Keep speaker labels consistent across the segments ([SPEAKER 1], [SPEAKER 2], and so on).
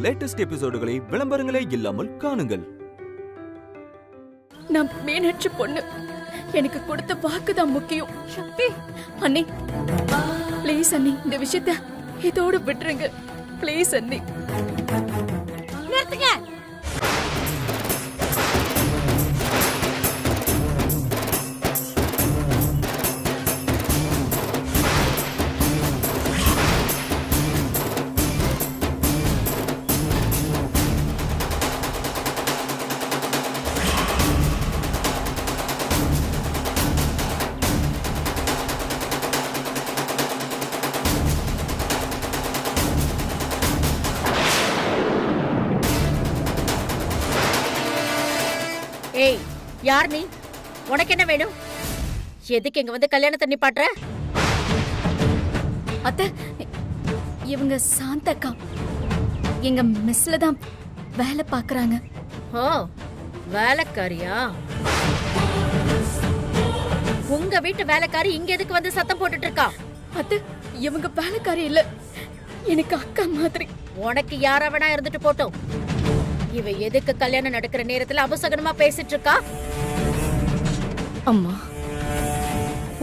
[SPEAKER 1] Latest எபிசோடுகளை விளம்பரங்களே இல்லாமல் காணுங்கள்.
[SPEAKER 2] நான் மீனாட்சி பொண்ணு, எனக்கு கொடுத்த வாக்குதான் முக்கியம். சக்தி அண்ணி, ப்ளீஸ் அண்ணி, இந்த விஷயத்த இதோட விட்டுருங்க ப்ளீஸ் அண்ணி.
[SPEAKER 3] நிறுத்துங்க. ஏய், யார் நீ? உனக்கு என்ன வேணும்? எதுக்கு இங்க வந்து கல்யாணத்தை நிப்பாட்ற?
[SPEAKER 2] அத்தை, இவங்க சாந்தக்கா எங்க மெஸ்ல தான் வேலை பாக்குறாங்க.
[SPEAKER 3] ஓ, வேலைக்காரியா? உங்க வீட்டு வேலைக்காரி இங்க எதுக்கு வந்து சத்தம் போட்டுட்டு இருக்கா?
[SPEAKER 2] அத்தை, இவங்க வேலைக்காரி இல்ல, எனக்கு அக்கா மாதிரி.
[SPEAKER 3] உனக்கு யாரா வேணா இருந்துட்டு போட்டோம். இவ எதுக்கு கல்யாணம் நடக்கிற நேரத்துல அபசகனமா பேசிட்டு இருக்கா?
[SPEAKER 4] அம்மா,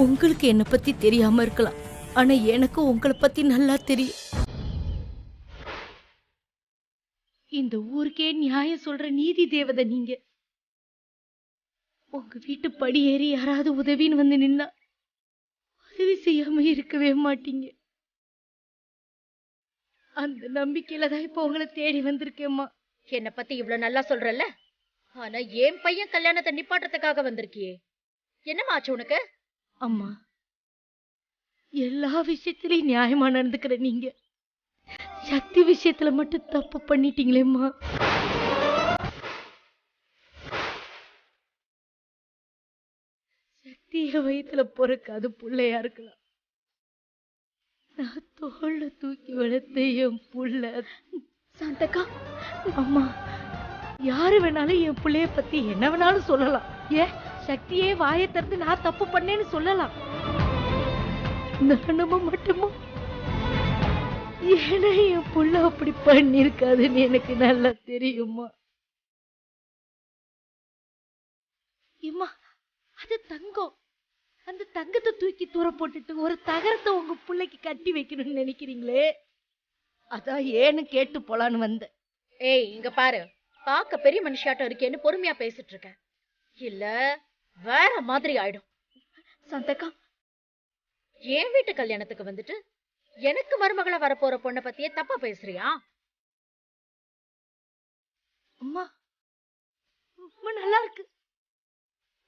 [SPEAKER 4] உங்களுக்கு என்ன பத்தி தெரியாம இருக்கலாம், ஆனா எனக்கு உங்களை பத்தி நல்லா தெரியும். இந்த ஊருக்கே நியாயம் சொல்ற நீதி தேவதை நீங்க. உங்க வீட்டு படி ஏறி யாராவது உதவின்னு வந்து நின்னா உதவி செய்யாம இருக்கவே மாட்டீங்க. அந்த நம்பிக்கையில தான் இப்ப உங்களை தேடி வந்திருக்கேம்மா.
[SPEAKER 3] என்ன பத்தி இவ்வளவு நல்லா சொல்றல்ல, ஆனா என் பையன் கல்யாணத்தை நிப்பாட்டுறதுக்காக வந்திருக்கியே, என்னமா ஆச்சு உனக்கு?
[SPEAKER 4] அம்மா, எல்லா விஷயத்திலயும் நியாயமா நடந்துக்கிற நீங்க சக்தி விஷயத்துல மட்டும் தப்பு பண்ணிட்டீங்களேம்மா. சக்திய வயித்துல பிறக்காது புள்ளையா இருக்கலாம், நான் தோல்ல தூக்கி வளர்த்த என் புள்ள.
[SPEAKER 2] சாந்தக்கா,
[SPEAKER 4] அம்மா, யாரு வேணாலும் என் பிள்ளைய பத்தி என்ன வேணாலும் சொல்லலாம். ஏன் சக்தியே வாயை திறந்து நான் தப்பு பண்ணேன்னு சொல்லலாம். நான் நம்ப மாட்டேமா? ஏன்னா என் புள்ள அப்படி பண்ணிருக்காதுன்னு எனக்கு நல்லா தெரியுமா. ஏம்மா, அது தங்கம். அந்த தங்கத்தை தூக்கி தூர போட்டுட்டு ஒரு தகரத்தை உங்க பிள்ளைக்கு கட்டி வைக்கணும்னு நினைக்கிறீங்களே, அதான் ஏன்னு கேட்டு போலான்னு வந்தேன்.
[SPEAKER 3] ஏய், இங்க பாரு, பாக்க பெரிய மனுஷாட்டம் இருக்கேன்னு பொறுமையா பேசிட்டு இருக்க, இல்ல வேற மாதிரி ஆயிடும்.
[SPEAKER 2] சாந்தக்கா,
[SPEAKER 3] என் வீட்டு கல்யாணத்துக்கு வந்துட்டு எனக்கு மருமகளா வரப்போற பொண்ணை பத்தியே தப்பா பேசுறியா?
[SPEAKER 4] அம்மா, ரொம்ப நல்லா இருக்கு.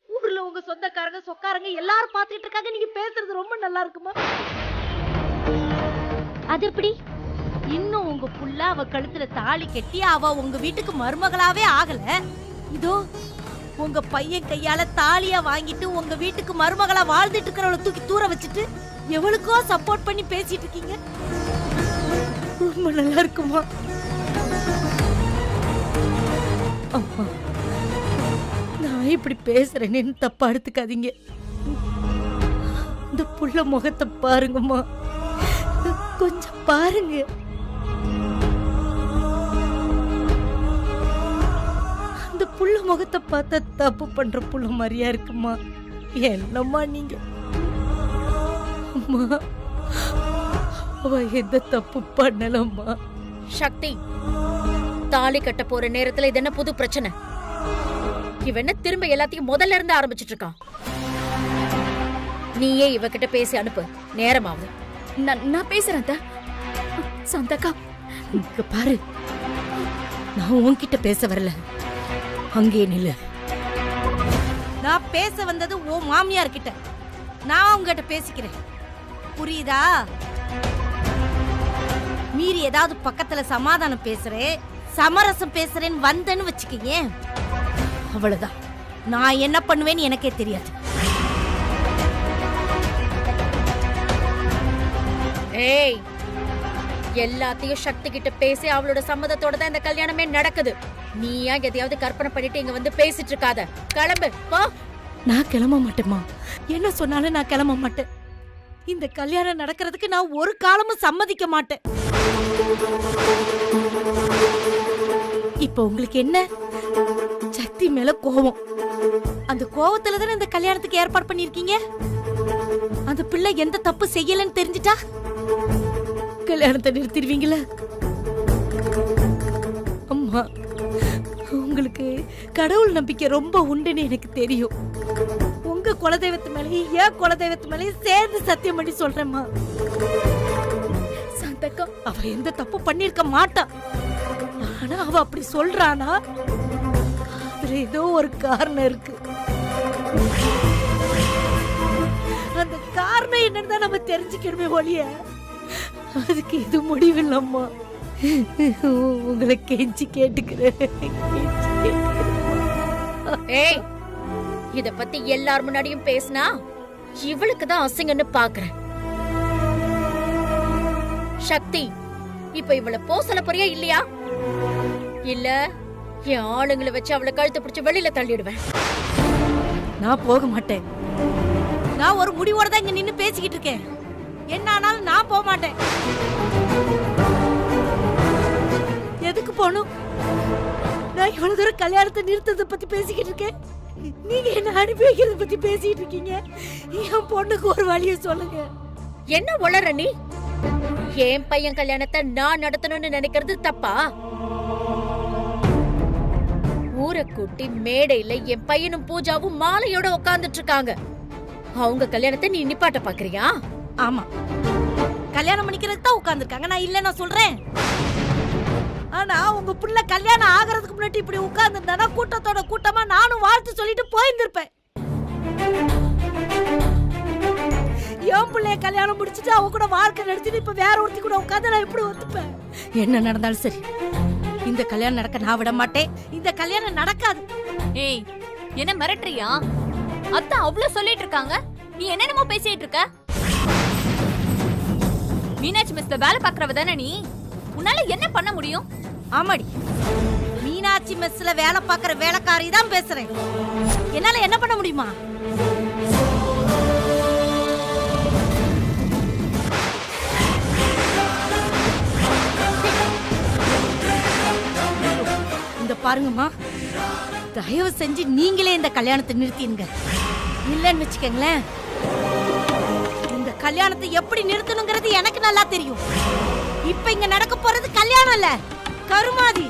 [SPEAKER 4] ஊர்ல உங்க சொந்தக்காரங்க சொக்காரங்க எல்லாரும் பாத்துட்டு இருக்காங்க, நீங்க பேசுறது ரொம்ப நல்லா இருக்குமா. அது எப்படி? இன்னும் உங்க புள்ள அவ கழுத்துல தாலி கட்டி அவ உங்க வீட்டுக்கு மருமகளாவே ஆகல. இதோ உங்க பையன் கையால தாலியா வாங்கிட்டு உங்க வீட்டுக்கு மருமகளா வாழ்ந்துட்டு இருக்கிறவளை தூக்கி தூர வச்சுட்டு எவளுக்கோ சப்போர்ட் பண்ணி பேசிட்டு இருக்கீங்க. ரொம்ப நல்லா இருக்குமா. அம்மா, நான் இப்படி பேசுறேன்னு தப்பா எடுத்துக்காதீங்க. இந்த புள்ள முகத்தை பாருங்கம்மா, கொஞ்சம் பாருங்க. அந்த புள்ள முகத்தை பார்த்தா தப்பு பண்ற புள்ள மாதிரியா இருக்குமா. என்னம்மா நீங்க? அம்மா, அவ எந்த தப்பு பண்ணலம்மா.
[SPEAKER 3] சக்தி, தாலி கட்ட போற நேரத்துல இது என்ன புது பிரச்சனை? இவ என்ன திரும்ப எல்லாத்தையும் முதல்ல இருந்து ஆரம்பிச்சிட்டு இருக்கான். நீயே இவகிட்ட பேசி அனுப்பு, நேரமாவது.
[SPEAKER 2] நான் பேசுறேன் அத்தை. சாந்தக்கா,
[SPEAKER 4] இங்க பாரு, நான் உன்கிட்ட பேச வரல, அங்கே நில்ல. நான் பேச வந்தது உன் மாமியார் கிட்ட, நான் உங்ககிட்ட பேசிக்கிறேன், புரியுதா? மீறி ஏதாவது பக்கத்துல சமாதானம் பேசுறேன், சமரசம் பேசுறேன்னு வந்தேன்னு வச்சுக்கீங்க, அவ்வளவுதான். நான் என்ன பண்ணுவேன்னு எனக்கே தெரியாது.
[SPEAKER 3] ஏய், எல்லாத்தையும் சக்தி கிட்ட பேசி அவளோட சம்மதத்தோட தான் இந்த கல்யாணமே நடக்குது. நீயா எதையாவது கற்பனை பண்ணிட்டு இங்க வந்து பேசிட்டு இருக்காத. கிளம்பு போ.
[SPEAKER 4] நான் கிளம்ப மாட்டேம்மா, என்ன சொன்னாலும் நான் கிளம்ப மாட்டேன். இந்த கல்யாணம் நடக்கிறதுக்கு நான் ஒரு காலமும் சம்மதிக்க மாட்டேன். இப்ப உங்களுக்கு என்ன? சக்தி மேல கோவம். அந்த கோவத்துல தானே இந்த கல்யாணத்துக்கு ஏற்பாடு பண்ணிருக்கீங்க. அந்த பிள்ளை எந்த தப்பு செய்யலன்னு தெரிஞ்சிட்டா கல்யாணத்தை நிறுத்திடுவீங்களா? அம்மா, உங்களுக்கு கடவுள் நம்பிக்கை ரொம்ப உண்டுன்னு எனக்கு தெரியும். உங்க குலதெய்வத்து மேலேயும் ஏன் குலதெய்வத்து மேலேயும் சேர்ந்து சத்தியம் பண்ணி சொல்றேம்மா.
[SPEAKER 2] சாந்தக்கா,
[SPEAKER 4] அவ எந்த தப்பு பண்ணிருக்க மாட்டா. ஆனா அவ அப்படி சொல்றானா, அதுல ஏதோ ஒரு காரணம் இருக்கு. அந்த காரணம் என்னன்னு தான் நம்ம தெரிஞ்சுக்கணுமே ஒழிய அதுக்கு இது முடிவில்லம்மா. உங்களை கெஞ்சி கேட்டுக்கிறேன்.
[SPEAKER 3] ஏய், இத பத்தி எல்லார் முன்னாடியும் பேசினா இவளுக்கு தான் அசிங்கன்னு பாக்குறேன். சக்தி, இப்ப இவள போசல போறியா இல்லையா? இல்ல என் ஆளுங்களை வச்சு அவளை கழுத்து பிடிச்சு வெளியில தள்ளிடுவேன்.
[SPEAKER 4] நான் போக மாட்டேன். நான் ஒரு முடிவோட தான் இங்க நின்னு பேசிக்கிட்டு இருக்கேன். என்ன ஆனாலும் நான் போக மாட்டேன். எதுக்கு போகணும்? நான் இவ்வளவு தூரம் கல்யாணத்தை நிறுத்தத்தை பத்தி பேசிக்கிட்டு இருக்கேன். நீங்க என்ன அனுப்பி வைக்கிறத பத்தி பேசிட்டு இருக்கீங்க. என் பொண்ணுக்கு ஒரு வழியை சொல்லுங்க.
[SPEAKER 3] என்ன உளற நீ? என் பையன் கல்யாணத்தை நான் நடத்தணும்னு நினைக்கிறது தப்பா? ஊரை கூட்டி மேடையில என் பையனும் பூஜாவும் மாலையோட உட்கார்ந்துட்டு இருக்காங்க. அவங்க கல்யாணத்தை நீ நிப்பாட்ட பாக்குறியா?
[SPEAKER 4] ஆமா, கல்யாணம் பண்ணிக்கிறதுக்கு தான் உட்கார்ந்துருக்காங்க. நான் இல்ல நான் சொல்றேன். ஆனா உங்க புள்ள கல்யாணம் ஆகிறதுக்கு முன்னாடி இப்படி உட்கார்ந்துருந்தானா கூட்டத்தோட கூட்டமா நானும் வாழ்த்து சொல்லிட்டு போயிருந்திருப்பேன். என் பிள்ளைய கல்யாணம் முடிச்சுட்டு அவ கூட வாழ்க்கை நடத்திட்டு இப்ப வேற ஒருத்தி கூட உட்கார்ந்து நான் எப்படி ஒத்துப்பேன்? என்ன நடந்தாலும் சரி, இந்த கல்யாணம் நடக்க நான் விட மாட்டேன். இந்த கல்யாணம் நடக்காது.
[SPEAKER 5] ஏய், என்ன மிரட்டுறியா? அத்தை அவ்வளவு சொல்லிட்டு இருக்காங்க, நீ என்னென்னமோ பேசிட்டு இருக்க. மீனாட்சி மெஸ்ல வேலை பாக்குறவ தானே நீ. உன்னால என்ன பண்ண முடியும்?
[SPEAKER 4] ஆமாடி, மீனாட்சி மெஸ்ல வேலை பாக்குற வேலைக்காரி தான் பேசுறேன். என்னால என்ன பண்ண முடியுமா? இந்த பாருங்கம்மா, தயவு செஞ்சு நீங்களே இந்த கல்யாணத்தை நிறுத்திடுங்க. இல்லன்னு வச்சுக்கங்களேன், இந்த கல்யாணத்தை எப்படி நிறுத்தணுங்கிறது எனக்கு நல்லா தெரியும். இப்ப இங்க நடக்க போறது கல்யாணம் இல்ல, கருமாதி.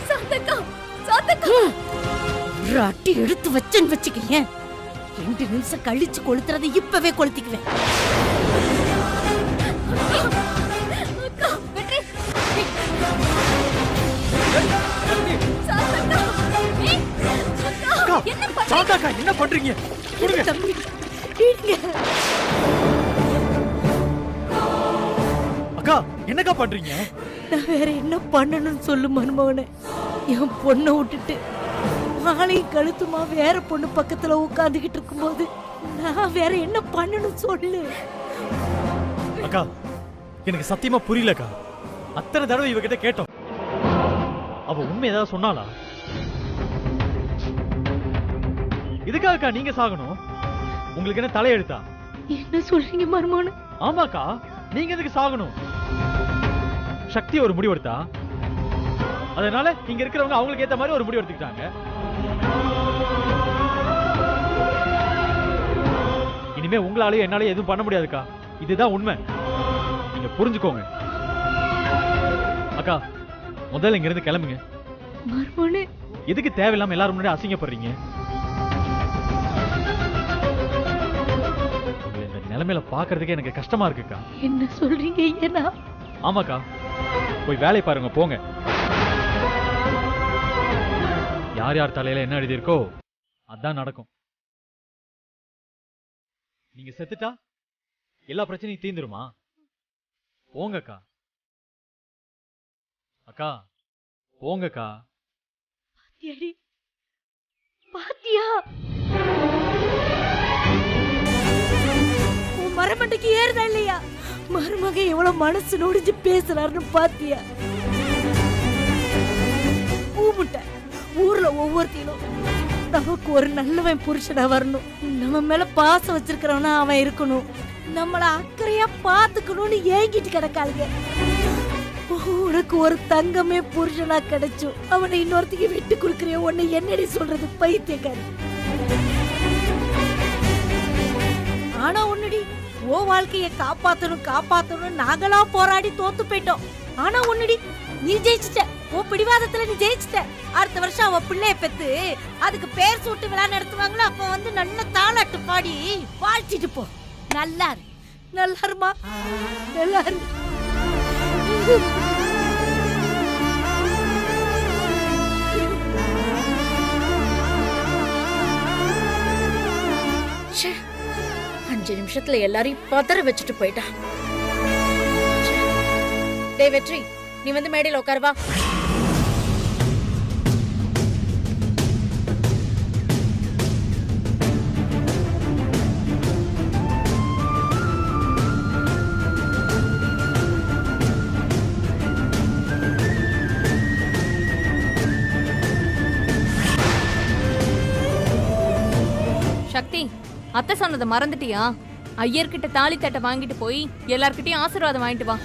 [SPEAKER 2] சாந்தக்கா, சாந்தக்கா,
[SPEAKER 4] ராட்டி எடுத்து வச்சேன்னு வச்சுக்கீங்க, 2 நிமிஷம் கழிச்சு கொளுத்துறதை இப்பவே கொளுத்திக்குவேன்.
[SPEAKER 6] என்ன பண்றீங்க?
[SPEAKER 4] தம்பி,
[SPEAKER 6] அக்கா, என்னக்கா பண்றீங்க?
[SPEAKER 4] நான் வேற என்ன பண்ணணும்னு சொல்லு மருமகனே. என் பொண்ணை விட்டுட்டு மாலையும் கழுத்துமா வேற பொண்ணு பக்கத்துல உட்காந்துக்கிட்டு இருக்கும்போது நான் வேற என்ன பண்ணணும் சொல்லு.
[SPEAKER 6] அக்கா, எனக்கு சத்தியமா புரியலக்கா. அத்தனை தடவை இவகிட்ட கேட்டோம். அவ உண்மை ஏதாவது சொன்னாளா? இதுக்காகக்கா நீங்க சாகணும்? உங்களுக்கு என்ன தலையெழுத்தா?
[SPEAKER 4] என்ன சொல்றீங்க மருமகனே?
[SPEAKER 6] ஆமாக்கா, நீங்க எதுக்கு சாகணும்? சக்தி ஒரு முடிவெடுத்தா, அதனால இங்க இருக்கிறவங்க அவங்களுக்கு ஏத்த மாதிரி ஒரு முடிவு எடுத்துக்கிட்டாங்க. இனிமே உங்களாலேயும் என்னாலே எதுவும் பண்ண முடியாதுக்கா. இதுதான் உண்மை, நீங்க புரிஞ்சுக்கோங்க. அக்கா, முதல்ல இங்க இருந்து கிளம்புங்க.
[SPEAKER 4] மருமகனே,
[SPEAKER 6] எதுக்கு தேவையில்லாம எல்லாரும் முன்னாடி அசிங்கப்படுறீங்க? இந்த நிலைமையில பாக்குறதுக்கே எனக்கு கஷ்டமா இருக்குக்கா.
[SPEAKER 4] என்ன சொல்றீங்க? ஏன்னா
[SPEAKER 6] ஆமாக்கா, போய் வேலை பாருங்க, போங்க. யார் யார் தலையில என்ன எழுதி இருக்கோ அதான் நடக்கும். நீங்க செத்துட்டா எல்லா பிரச்சனையும் தீந்துருமா? போங்கக்கா. அக்கா, போங்கக்கா.
[SPEAKER 4] பாத்தியா, உன் மரமண்டைக்கு ஏறுதா இல்லையா? மருமக எவ்வளவு மனசு நொடிஞ்சு பேசுறாருன்னு பாத்தியா? பூமுட்டை ஊர்ல ஒவ்வொருத்தையும் நமக்கு ஒரு நல்லவன் புருஷனா வரணும், நம்ம மேல பாசம் வச்சிருக்கிறவனா அவன் இருக்கணும், நம்மள அக்கறையா பாத்துக்கணும்னு ஏங்கிட்டு கிடக்காளுங்க. உனக்கு ஒரு தங்கமே புருஷனா கிடைச்சும் அவனை இன்னொருத்திக்கு விட்டு கொடுக்கறிய உன்னை என்னடி சொல்றது பைத்தியக்காரி. ஆனா ஒண்ணுடி, ஓ வாழ்க்கைய காப்பாத்தணும் நாங்களா போராடி தோத்து போயிட்டோம். ஆனா ஒண்ணுடி, நீ ஜெயிச்சிட்ட. ஓ பிடிவாதத்துல நீ ஜெயிச்சிட்ட. அடுத்த வருஷம் அவ பிள்ளைய பெத்து அதுக்கு பேர் சூட்டு விழா நடத்துவாங்களா, அப்ப வந்து நல்ல தாளாட்டு பாடி வாழ்த்திட்டு போ. நல்லாரு நல்லாருமா நல்லாரு.
[SPEAKER 3] ச்சே, 5 நிமிஷத்துல எல்லாரையும் பதற வச்சுட்டு போயிட்டா. டேய் வெற்றி, நீ வந்து மேடையில் உட்காருவா.
[SPEAKER 5] சக்தி, அத்தை சொன்னதை மறந்துட்டியா? ஐயர்கிட்ட தாலி தட்டை வாங்கிட்டு போய் எல்லார்கிட்டயும் ஆசீர்வாதம் வாங்கிட்டு வா.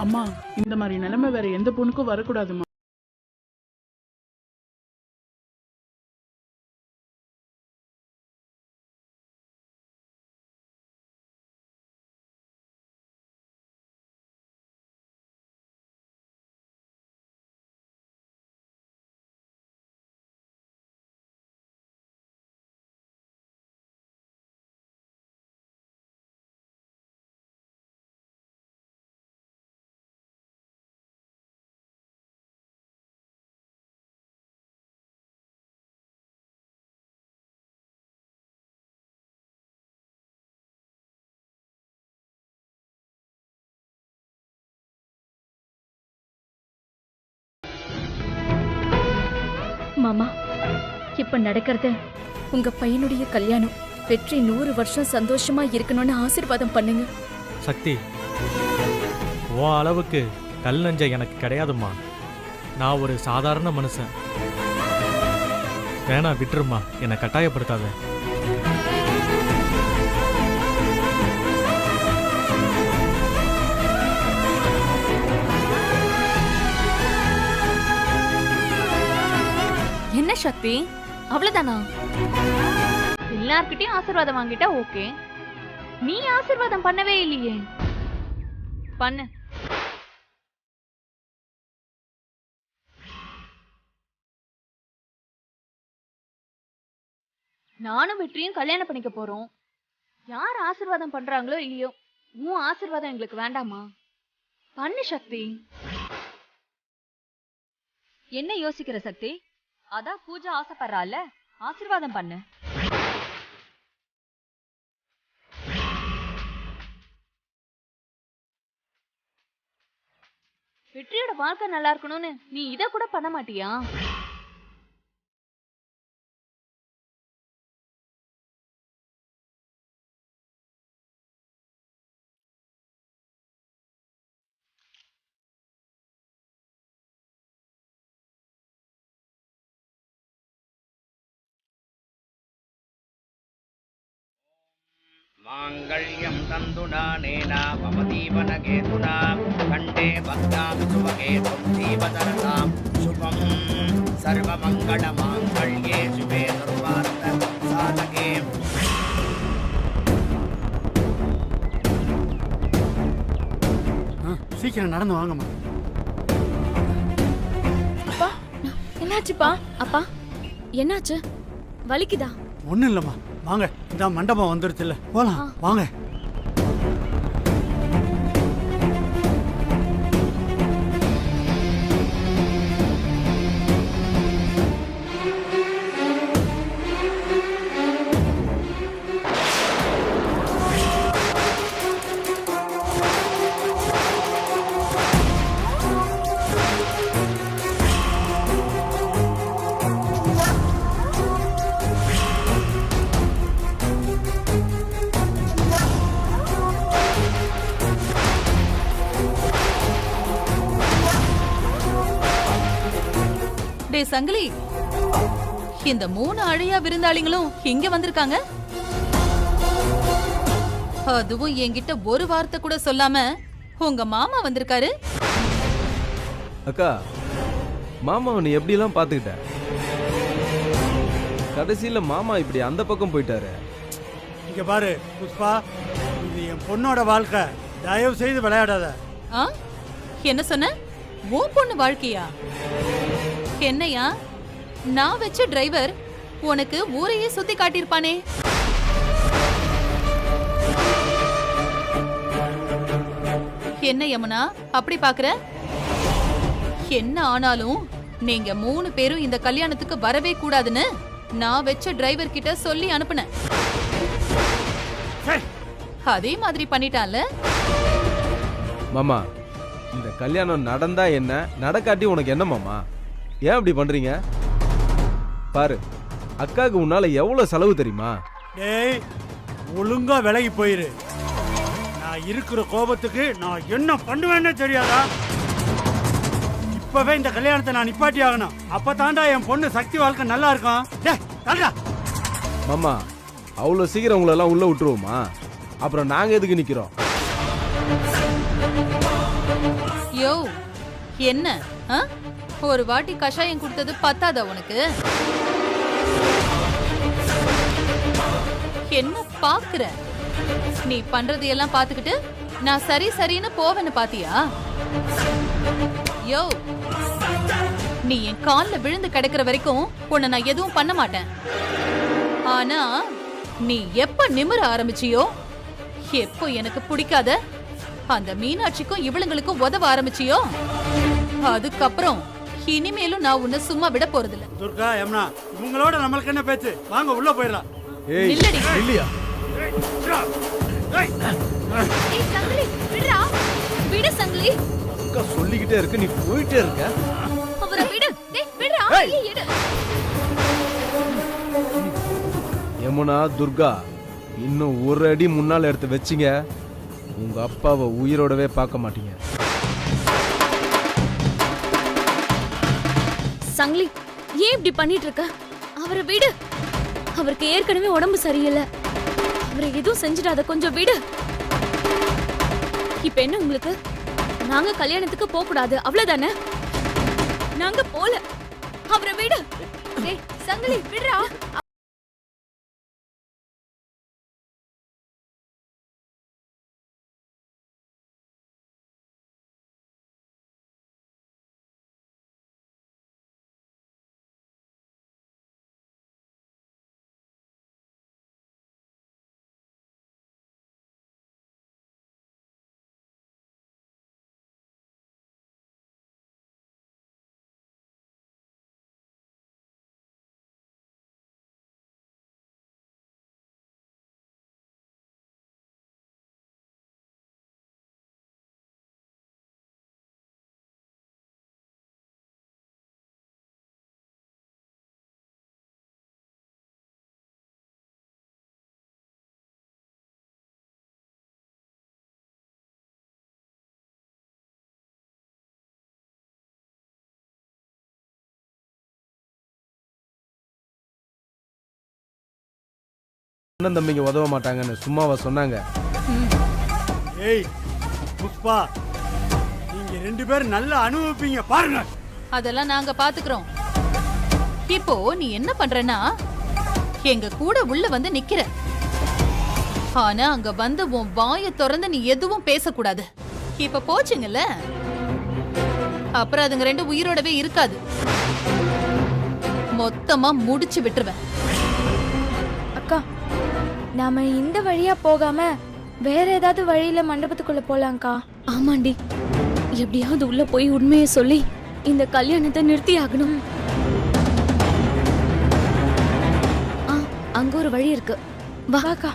[SPEAKER 7] அம்மா, இந்த மாதிரி நிலைமை வேற எந்த பொண்ணுக்கும் வரக்கூடாதுமா.
[SPEAKER 2] மாமா, இப்ப நடக்கிறது உங்க பையனுடைய கல்யாணம். வெற்றி 100 வருஷம் சந்தோஷமா இருக்கணும்னு ஆசீர்வாதம் பண்ணுங்க.
[SPEAKER 6] சக்தி, ஓ அளவுக்கு கல் நஞ்ச எனக்கு கிடையாதும்மா. நான் ஒரு சாதாரண மனுஷன். வேணா விட்டுருமா, என்னை கட்டாயப்படுத்தாத.
[SPEAKER 5] என்ன சக்தி, அவ்வளவுதானா? எல்லார்கிட்டயும் ஆசீர்வாதம் வாங்கிட்டா ஓகே, நீ ஆசீர்வாதம் பண்ணவே இல்லையே. பண்ணு. நானும் வெற்றியும் கல்யாணம் பண்ணிக்க போறோம். யார் ஆசீர்வாதம் பண்றாங்களோ இல்லையோ, உன் ஆசீர்வாதம் எங்களுக்கு வேண்டாமா? பண்ணு சக்தி.
[SPEAKER 8] என்ன யோசிக்கிற சக்தி? அதான் பூஜா ஆசைப்படுறால, ஆசீர்வாதம் பண்ணு.
[SPEAKER 5] வெற்றியோட வாழ்க்கை நல்லா இருக்கணும்னு நீ இத கூட பண்ண மாட்டியா?
[SPEAKER 9] मांगल्यं तन्तुनानेन मम जीवनकेतुना कण्ठे भक्तामि शुभकेतुं जीवतरतां शुभं सर्वमङ्गलमाङ्गल्ये शिवे सर्वार्थसाधके.
[SPEAKER 7] சீக்கிரம் நடந்து வாங்கம்மா.
[SPEAKER 2] அப்பா, என்னாச்சுப்பா? அப்பா, என்னாச்சு? வலிக்குதா?
[SPEAKER 7] ஒண்ணும் இல்லம்மா, வாங்க. இந்த மண்டபம் வந்துருச்சு இல்ல, போலாம் வாங்க.
[SPEAKER 10] சங்கிலி, இந்த 3 அழையா விருந்தாளிங்களும் இங்க வந்திருக்காங்க. அதுவும் என்கிட்ட ஒரு வார்த்தை கூட சொல்லாம உங்க மாமா வந்திருக்காரு.
[SPEAKER 11] அக்கா, மாமாவை நீ எப்படி எல்லாம் பாத்துக்கிட்ட? கடைசியில மாமா இப்படி அந்த பக்கம் போயிட்டாரு.
[SPEAKER 12] இங்க பாரு புஷ்பா, இது என் பொண்ணோட வாழ்க்கை, தயவு செய்து விளையாடாத.
[SPEAKER 10] என்ன சொன்ன? உன் பொண்ணு வாழ்க்கையா? என்னையா, நான் வச்ச டிரைவர் உனக்கு ஊரையே சுத்தி காட்டியிருப்பானே. என்ன யமுனா அப்படி பாக்குற? என்ன ஆனாலும் நீங்க 3 பேரும் இந்த கல்யாணத்துக்கு வரவே கூடாதுன்னு நான் வச்ச டிரைவர் கிட்ட சொல்லி அனுப்புனேன். அதே மாதிரி பண்ணிட்டான்ல.
[SPEAKER 11] மாமா, இந்த கல்யாணம் நடந்தா என்ன, நடக்காட்டி உனக்கு என்ன மாமா? ஏன் அப்படி பண்றீங்க? பாரு, அக்காவுக்கு உன்னால எவ்வளவு செலவு தெரியுமா?
[SPEAKER 12] டேய், ஒழுங்கா விலகி போயிரு. நான் இருக்கிற கோபத்துக்கு நான் என்ன பண்ணுவேன்னு தெரியாதா? இப்பவே இந்த கல்யாணத்தை நான் நிப்பாட்டி ஆகணும். அப்பதான்டா என் பொண்ணு சக்தி வாழ்க்கை நல்லா இருக்கும். டேய், தள்ளுடா.
[SPEAKER 11] மாமா, அவ்வளவு சீக்கிரம் உங்களை எல்லாம் உள்ள விட்டுருவோமா? அப்புறம் நாங்க எதுக்கு நிக்கிறோம்?
[SPEAKER 10] யோ, என்ன ஒரு வாட்டி கஷாயம் கொடுத்தது பத்தாதா உனக்கு? என்ன பாக்குற? நீ பண்றது எல்லாம் பாத்துக்கிட்டு நான் சரி சரின்னு போவேன்னு பாத்தியா? யோ, நீ என் கால்ல விழுந்து கிடக்குற வரைக்கும் உன்னை நான் எதுவும் பண்ண மாட்டேன். ஆனா நீ எப்ப நிமிர ஆரம்பிச்சியோ, எப்போ எனக்கு பிடிக்காத அந்த மீனாட்சிக்கும் இவளுங்களுக்கும் உதவ ஆரம்பிச்சியோ, அதுக்கப்புறம் இனிமேலும் நான் உன்னை சும்மா விட போறதில்ல.
[SPEAKER 12] துர்கா, யமுனா, இவங்களோட நம்மளுக்கு என்ன பேச்சு? வாங்க உள்ள போயிடலாம்.
[SPEAKER 11] ஏய், இல்லையா?
[SPEAKER 2] சங்கிலி விடுடா, விடு சங்கிலி.
[SPEAKER 11] அக்கா சொல்லிக்கிட்டே இருக்கு, நீ போயிட்டே இருக்க.
[SPEAKER 2] அவரை விடு. டேய் விடுடா, எடு.
[SPEAKER 11] யமுனா, துர்கா, இன்னும் ஒரு அடி முன்னால எடுத்து வச்சிங்க, உங்க அப்பாவை உயிரோடவே பார்க்க மாட்டீங்க.
[SPEAKER 2] சங்கிலி, ஏன் இப்படி பண்ணிட்டு இருக்க? அவரை விடு. அவருக்கு ஏற்கனவே உடம்பு சரியில்லை. அவரை எதுவும் செஞ்சிடாத, கொஞ்சம் விடு. இப்ப என்ன உங்களுக்கு? நாங்க கல்யாணத்துக்கு போக கூடாது அவ்வளவுதானே? நாங்க போல. அவரை விடு. டேய் சங்கிலி விடுடா.
[SPEAKER 11] அண்ணன் தம்பிங்க உதவ மாட்டாங்கன்னு சும்மாவா சொன்னாங்க?
[SPEAKER 12] ஏய் புஷ்பா, நீங்க 2 பேரும் நல்லா அனுபவிப்பீங்க பாருங்க.
[SPEAKER 10] அதெல்லாம் நாங்க பாத்துக்கிறோம். இப்போ நீ என்ன பண்றனா, எங்க கூட உள்ள வந்து நிக்கிற. ஆனா அங்க வந்து உன் வாயை திறந்து நீ எதுவும் பேசக்கூடாது. இப்ப போச்சுங்கல்ல, அப்புறம் அதுங்க 2 உயிரோடவே இருக்காது. மொத்தமா முடிச்சு விட்டுருவேன்.
[SPEAKER 13] அக்கா, நாம இந்த வழியா போகாம வேற ஏதாவது வழியில மண்டபத்துக்குள்ள போலாம்க்கா.
[SPEAKER 2] ஆமாண்டி, எப்படியாவது உள்ள போய் உண்மையை சொல்லி இந்த கல்யாணத்தை நிறுத்தி ஆகணும். அங்க ஒரு வழி இருக்கு. வா.
[SPEAKER 13] அக்கா.